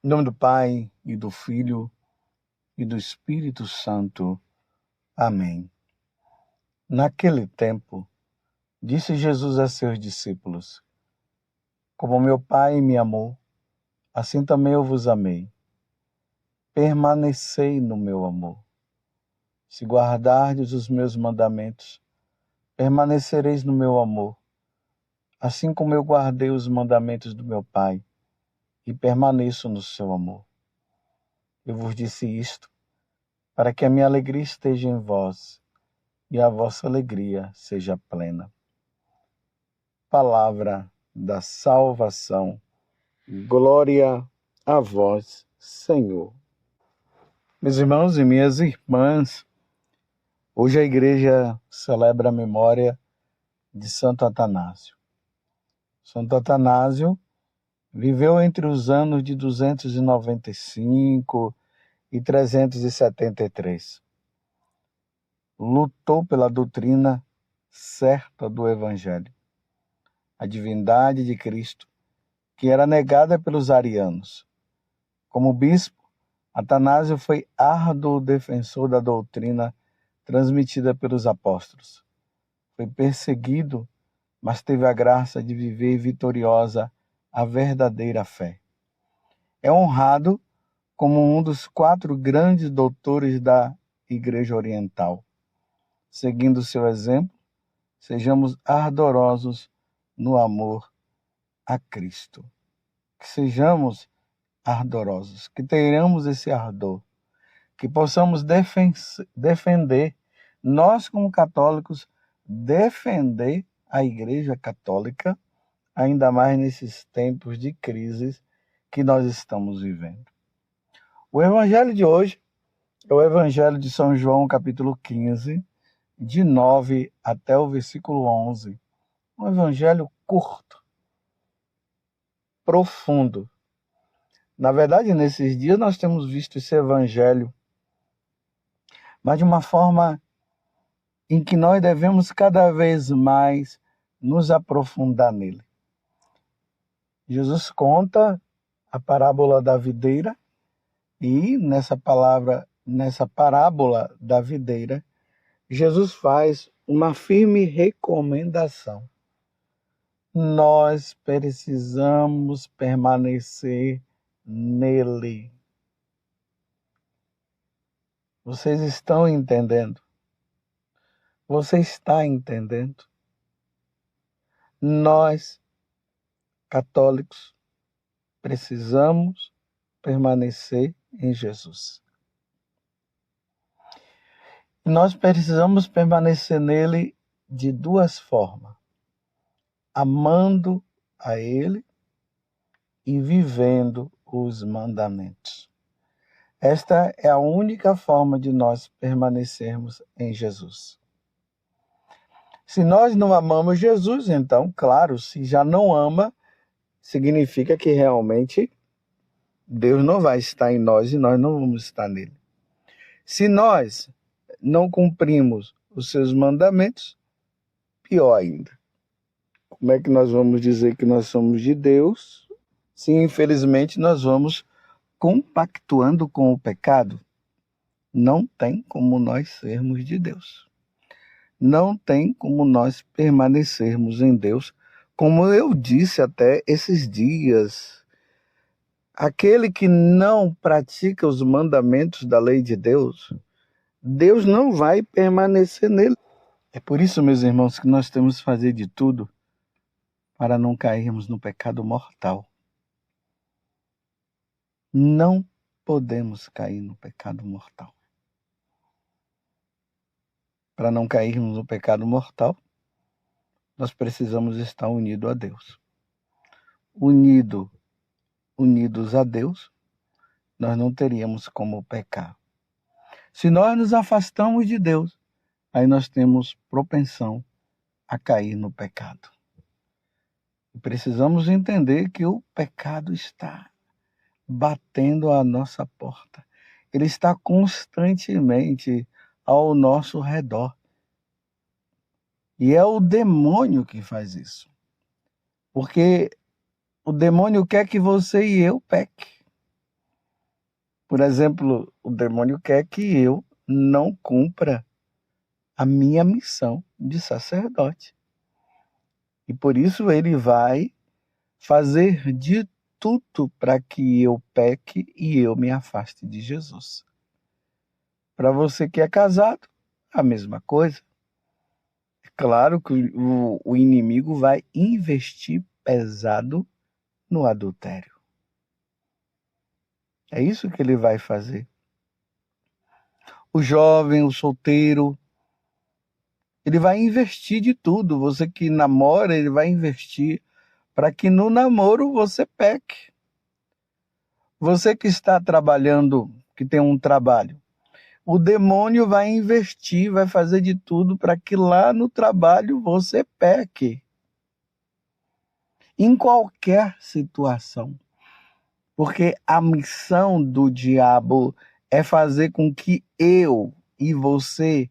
Em nome do Pai, e do Filho, e do Espírito Santo. Amém. Naquele tempo, disse Jesus a seus discípulos: Como meu Pai me amou, assim também eu vos amei. Permanecei no meu amor. Se guardardes os meus mandamentos, permanecereis no meu amor, assim como eu guardei os mandamentos do meu Pai, e permaneço no seu amor. Eu vos disse isto, para que a minha alegria esteja em vós, e a vossa alegria seja plena. Palavra da salvação. Glória a vós, Senhor. Meus irmãos e minhas irmãs, hoje a igreja celebra a memória de Santo Atanásio. Santo Atanásio viveu entre os anos de 295 e 373. Lutou pela doutrina certa do Evangelho, a divindade de Cristo, que era negada pelos arianos. Como bispo, Atanásio foi árduo defensor da doutrina transmitida pelos apóstolos. Foi perseguido, mas teve a graça de viver vitoriosa a verdadeira fé. É honrado como um dos 4 grandes doutores da Igreja Oriental. Seguindo seu exemplo, sejamos ardorosos no amor a Cristo. Que sejamos ardorosos, que tenhamos esse ardor, que possamos defender, nós como católicos, defender a Igreja Católica, ainda mais nesses tempos de crises que nós estamos vivendo. O Evangelho de hoje é o Evangelho de São João, capítulo 15, de 9 até o versículo 11. Um Evangelho curto, profundo. Na verdade, nesses dias nós temos visto esse Evangelho, mas de uma forma em que nós devemos cada vez mais nos aprofundar nele. Jesus conta a parábola da videira e nessa parábola da videira, Jesus faz uma firme recomendação. Nós precisamos permanecer nele. Vocês estão entendendo? Você está entendendo? Nós, católicos, precisamos permanecer em Jesus. Nós precisamos permanecer nele de 2 formas: amando a ele e vivendo os mandamentos. Esta é a única forma de nós permanecermos em Jesus. Se nós não amamos Jesus, então, claro, se já não ama, significa que realmente Deus não vai estar em nós e nós não vamos estar nele. Se nós não cumprimos os seus mandamentos, pior ainda. Como é que nós vamos dizer que nós somos de Deus, se infelizmente nós vamos compactuando com o pecado? Não tem como nós sermos de Deus. Não tem como nós permanecermos em Deus, como eu disse até esses dias. Aquele que não pratica os mandamentos da lei de Deus, Deus não vai permanecer nele. É por isso, meus irmãos, que nós temos que fazer de tudo para não cairmos no pecado mortal. Não podemos cair no pecado mortal. Para não cairmos no pecado mortal, nós precisamos estar unidos a Deus. Unidos a Deus, nós não teríamos como pecar. Se nós nos afastamos de Deus, aí nós temos propensão a cair no pecado. E precisamos entender que o pecado está batendo à nossa porta. Ele está constantemente ao nosso redor. E é o demônio que faz isso. Porque o demônio quer que você e eu peque. Por exemplo, o demônio quer que eu não cumpra a minha missão de sacerdote. E por isso ele vai fazer de tudo para que eu peque e eu me afaste de Jesus. Para você que é casado, a mesma coisa. É claro que o inimigo vai investir pesado no adultério. É isso que ele vai fazer. O jovem, o solteiro, ele vai investir de tudo. Você que namora, ele vai investir para que no namoro você peque. Você que está trabalhando, que tem um trabalho, o demônio vai investir, vai fazer de tudo para que lá no trabalho você peque. Em qualquer situação. Porque a missão do diabo é fazer com que eu e você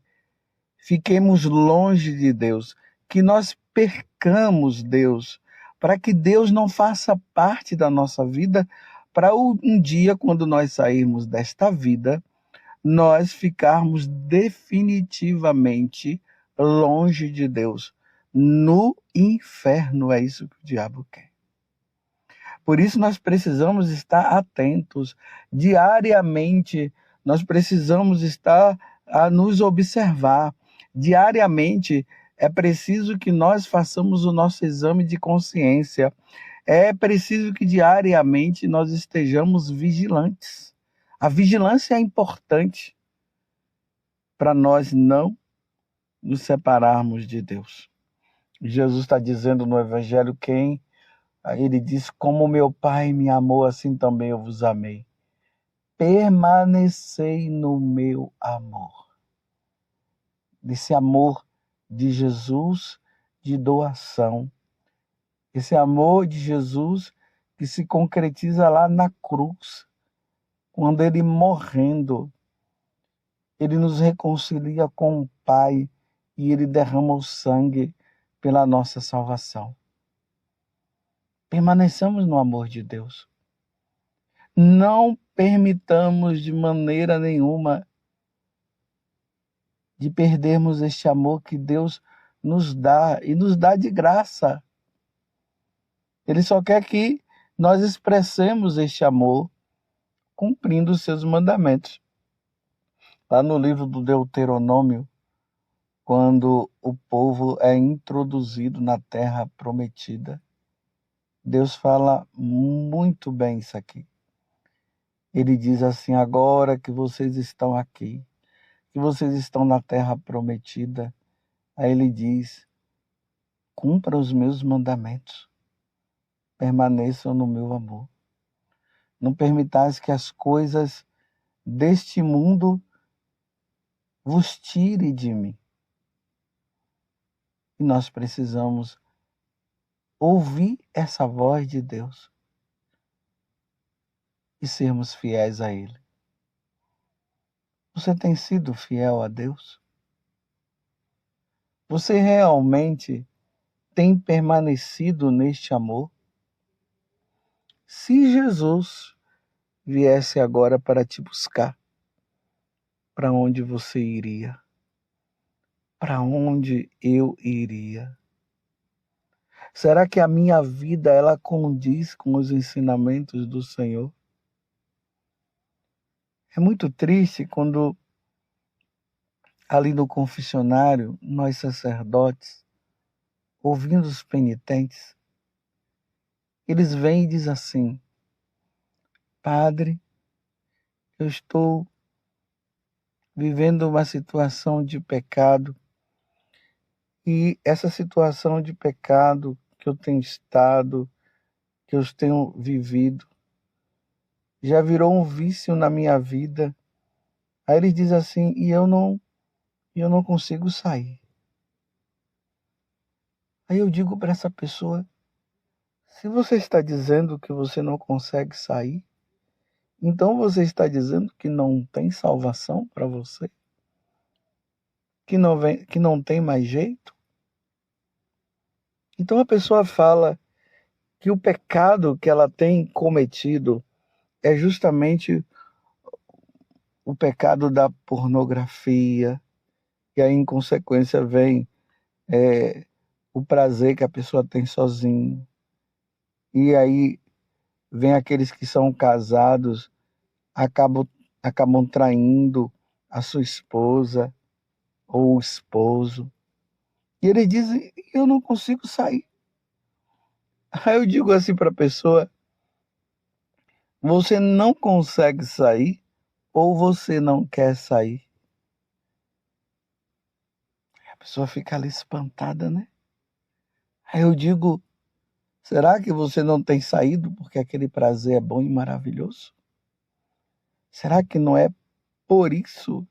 fiquemos longe de Deus, que nós percamos Deus, para que Deus não faça parte da nossa vida, para um dia, quando nós sairmos desta vida, nós ficarmos definitivamente longe de Deus. No inferno, é isso que o diabo quer. Por isso nós precisamos estar atentos diariamente, nós precisamos estar a nos observar. Diariamente é preciso que nós façamos o nosso exame de consciência. É preciso que diariamente nós estejamos vigilantes. A vigilância é importante para nós não nos separarmos de Deus. Jesus está dizendo no Evangelho aí ele diz, como meu Pai me amou, assim também eu vos amei. Permanecei no meu amor. Desse amor de Jesus de doação. Esse amor de Jesus que se concretiza lá na cruz. Quando ele morrendo, ele nos reconcilia com o Pai e ele derrama o sangue pela nossa salvação. Permaneçamos no amor de Deus. Não permitamos de maneira nenhuma de perdermos este amor que Deus nos dá e nos dá de graça. Ele só quer que nós expressemos este amor cumprindo os seus mandamentos. Lá no livro do Deuteronômio, quando o povo é introduzido na terra prometida, Deus fala muito bem isso aqui. Ele diz assim, agora que vocês estão aqui, que vocês estão na terra prometida, aí ele diz, cumpra os meus mandamentos, permaneçam no meu amor. Não permitais que as coisas deste mundo vos tire de mim. E nós precisamos ouvir essa voz de Deus e sermos fiéis a Ele. Você tem sido fiel a Deus? Você realmente tem permanecido neste amor? Se Jesus viesse agora para te buscar, para onde você iria? Para onde eu iria? Será que a minha vida ela condiz com os ensinamentos do Senhor? É muito triste quando ali no confessionário, nós sacerdotes, ouvindo os penitentes, eles vêm e dizem assim, Padre, eu estou vivendo uma situação de pecado e essa situação de pecado que eu tenho estado, que eu tenho vivido, já virou um vício na minha vida. Aí ele diz assim, e eu não consigo sair. Aí eu digo para essa pessoa, se você está dizendo que você não consegue sair, então você está dizendo que não tem salvação para você? Que não tem mais jeito? Então a pessoa fala que o pecado que ela tem cometido é justamente o pecado da pornografia, e aí em consequência vem o prazer que a pessoa tem sozinho. E aí vem aqueles que são casados, acabam traindo a sua esposa ou o esposo. E eles dizem, eu não consigo sair. Aí eu digo assim para a pessoa, você não consegue sair ou você não quer sair? A pessoa fica ali espantada, né? Aí eu digo, será que você não tem saído porque aquele prazer é bom e maravilhoso? Será que não é por isso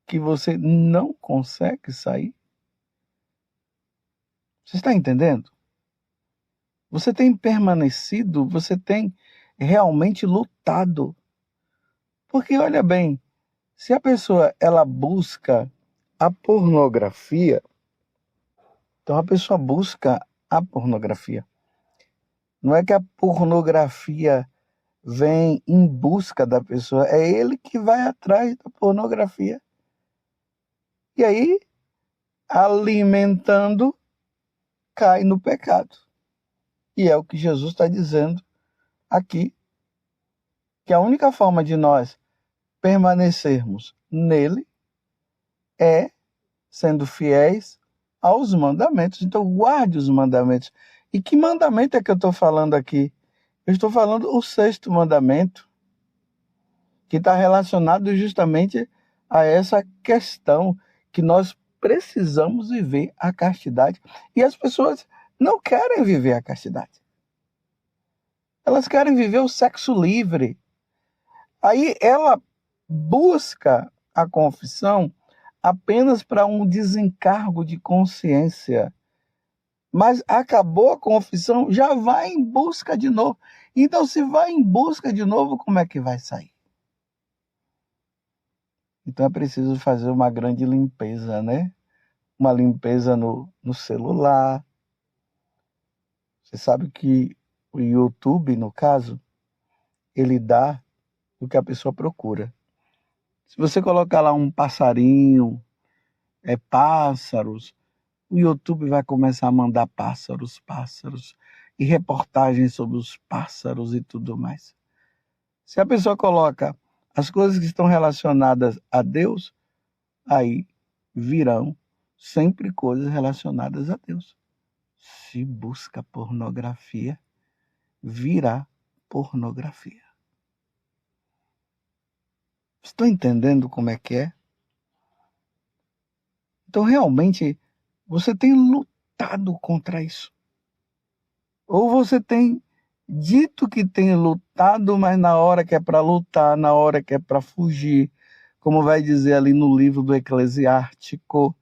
que você não consegue sair? Você está entendendo? Você tem permanecido, você tem realmente lutado. Porque olha bem, se a pessoa ela busca a pornografia, então a pessoa busca a pornografia. Não é que a pornografia vem em busca da pessoa, é ele que vai atrás da pornografia. E aí, alimentando, cai no pecado. E é o que Jesus está dizendo aqui, que a única forma de nós permanecermos nele é sendo fiéis aos mandamentos. Então, guarde os mandamentos. E que mandamento é que eu estou falando aqui? Eu estou falando o 6º mandamento, que está relacionado justamente a essa questão que nós precisamos viver a castidade. E as pessoas não querem viver a castidade. Elas querem viver o sexo livre. Aí ela busca a confissão apenas para um desencargo de consciência. Mas acabou a confissão, já vai em busca de novo. Então, se vai em busca de novo, como é que vai sair? Então é preciso fazer uma grande limpeza, né? Uma limpeza no celular. Você sabe que o YouTube, no caso, ele dá o que a pessoa procura. Se você colocar lá um passarinho, pássaros, o YouTube vai começar a mandar pássaros, e reportagens sobre os pássaros e tudo mais. Se a pessoa coloca as coisas que estão relacionadas a Deus, aí virão sempre coisas relacionadas a Deus. Se busca pornografia, virá pornografia. Estou entendendo como é que é? Então, realmente, você tem lutado contra isso. Ou você tem dito que tem lutado, mas na hora que é para lutar, na hora que é para fugir, como vai dizer ali no livro do Eclesiástico,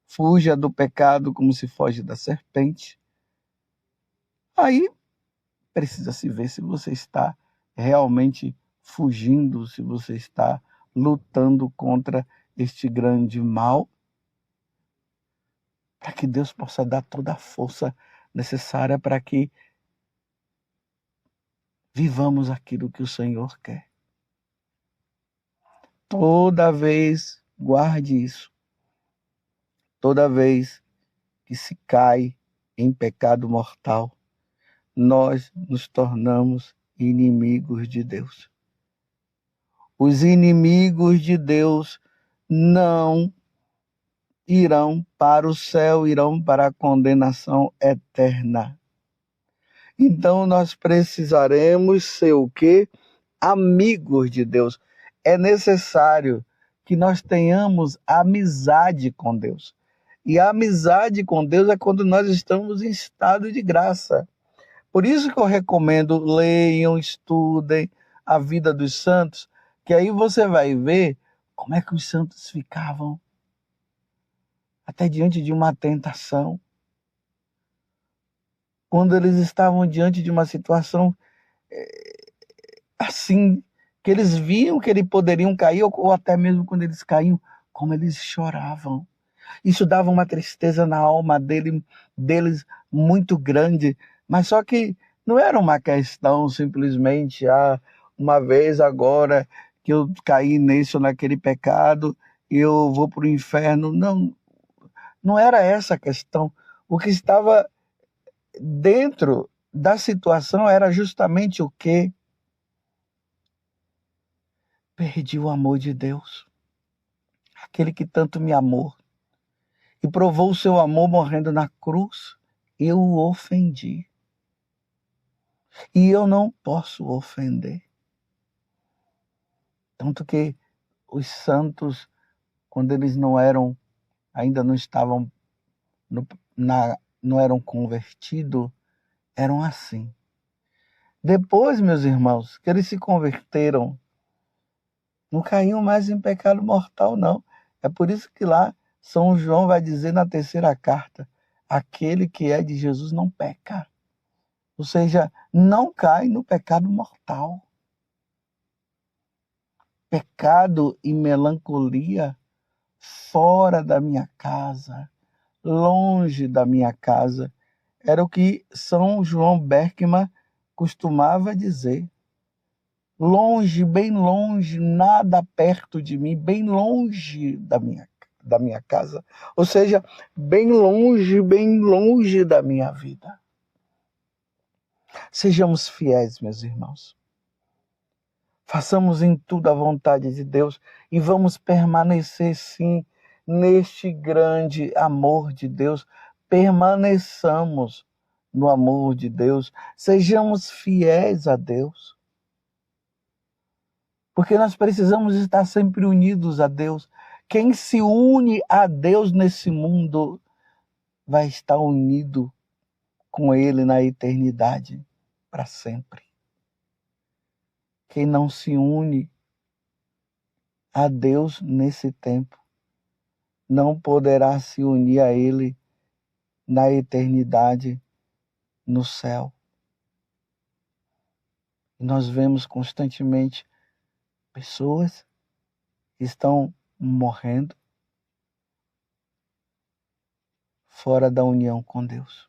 fuja do pecado como se foge da serpente. Aí precisa se ver se você está realmente fugindo, se você está lutando contra este grande mal, para que Deus possa dar toda a força necessária para que vivamos aquilo que o Senhor quer. Toda vez, guarde isso, toda vez que se cai em pecado mortal, nós nos tornamos inimigos de Deus. Os inimigos de Deus não irão para o céu, irão para a condenação eterna. Então nós precisaremos ser o quê? Amigos de Deus. É necessário que nós tenhamos amizade com Deus. E a amizade com Deus é quando nós estamos em estado de graça. Por isso que eu recomendo, leiam, estudem a vida dos santos, que aí você vai ver como é que os santos ficavam até diante de uma tentação. Quando eles estavam diante de uma situação assim, que eles viam que eles poderiam cair, ou até mesmo quando eles caíam, como eles choravam. Isso dava uma tristeza na alma deles muito grande, mas só que não era uma questão simplesmente, uma vez agora que eu caí nesse ou naquele pecado e eu vou para o inferno. Não, não era essa a questão. O que estava dentro da situação era justamente o quê? Perdi o amor de Deus. Aquele que tanto me amou e provou o seu amor morrendo na cruz, eu o ofendi. E eu não posso ofender. Tanto que os santos, quando eles ainda não estavam, não eram convertidos, eram assim. Depois, meus irmãos, que eles se converteram, não caíam mais em pecado mortal, não. É por isso que lá São João vai dizer na terceira carta, aquele que é de Jesus não peca. Ou seja, não cai no pecado mortal. Pecado e melancolia fora da minha casa, longe da minha casa. Era o que São João Berckmann costumava dizer. Longe, bem longe, nada perto de mim, bem longe da minha casa. Ou seja, bem longe da minha vida. Sejamos fiéis, meus irmãos. Façamos em tudo a vontade de Deus e vamos permanecer, sim, neste grande amor de Deus. Permaneçamos no amor de Deus. Sejamos fiéis a Deus. Porque nós precisamos estar sempre unidos a Deus. Quem se une a Deus nesse mundo vai estar unido com Ele na eternidade para sempre. Quem não se une a Deus nesse tempo não poderá se unir a Ele na eternidade no céu. E nós vemos constantemente pessoas que estão morrendo fora da união com Deus,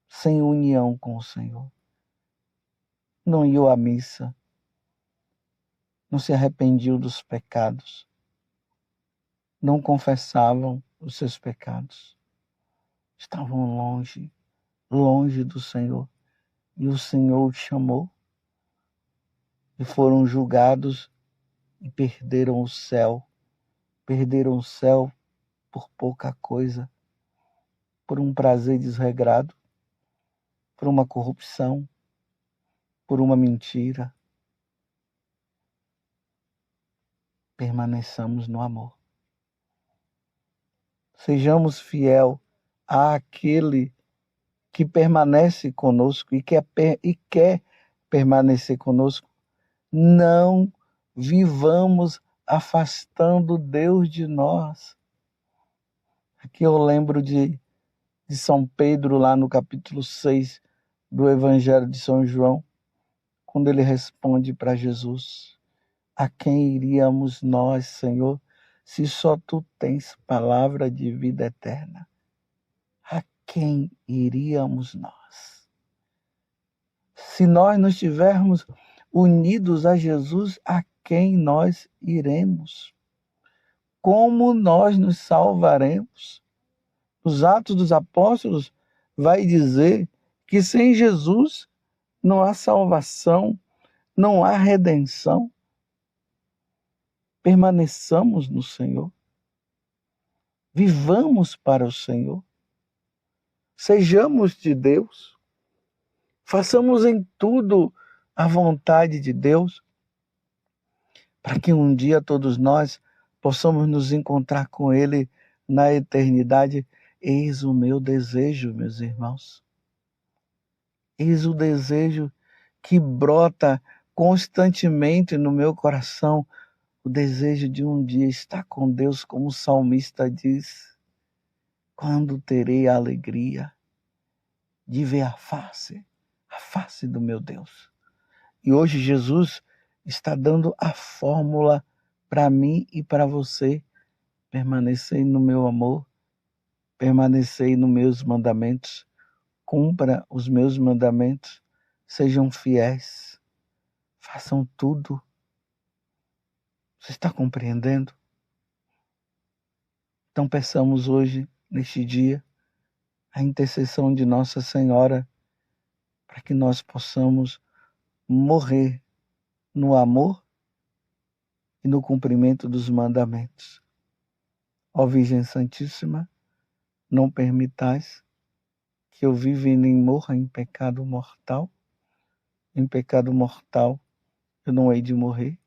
sem união com o Senhor. Não iam à missa, não se arrependiam dos pecados, não confessavam os seus pecados. Estavam longe do Senhor. E o Senhor os chamou e foram julgados e perderam o céu. Perderam o céu por pouca coisa, por um prazer desregrado, por uma corrupção, por uma mentira. Permaneçamos no amor. Sejamos fiel àquele que permanece conosco e quer permanecer conosco. Não vivamos afastando Deus de nós. Aqui eu lembro de São Pedro, lá no capítulo 6 do Evangelho de São João, quando ele responde para Jesus: a quem iríamos nós, Senhor, se só Tu tens palavra de vida eterna? A quem iríamos nós? Se nós não estivermos unidos a Jesus, a quem nós iremos? Como nós nos salvaremos? Os Atos dos Apóstolos vai dizer que sem Jesus não há salvação, não há redenção. Permaneçamos no Senhor. Vivamos para o Senhor. Sejamos de Deus. Façamos em tudo a vontade de Deus, para que um dia todos nós possamos nos encontrar com Ele na eternidade. Eis o meu desejo, meus irmãos. Eis o desejo que brota constantemente no meu coração, o desejo de um dia estar com Deus, como o salmista diz: quando terei a alegria de ver a face do meu Deus. E hoje Jesus está dando a fórmula para mim e para você: permanecer no meu amor, permanecer nos meus mandamentos, cumpra os meus mandamentos, sejam fiéis, façam tudo Você está compreendendo? Então peçamos hoje, neste dia, a intercessão de Nossa Senhora para que nós possamos morrer no amor e no cumprimento dos mandamentos. Ó Virgem Santíssima, não permitais que eu viva e nem morra em pecado mortal. Em pecado mortal eu não hei de morrer,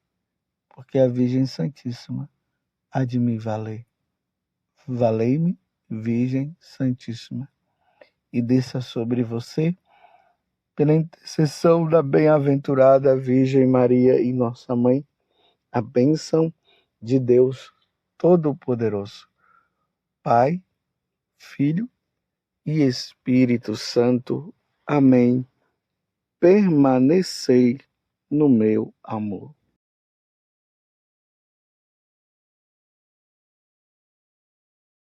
porque a Virgem Santíssima há de me valer. Valei-me, Virgem Santíssima, e desça sobre você, pela intercessão da bem-aventurada Virgem Maria e nossa Mãe, a bênção de Deus Todo-Poderoso, Pai, Filho e Espírito Santo. Amém. Permanecei no meu amor.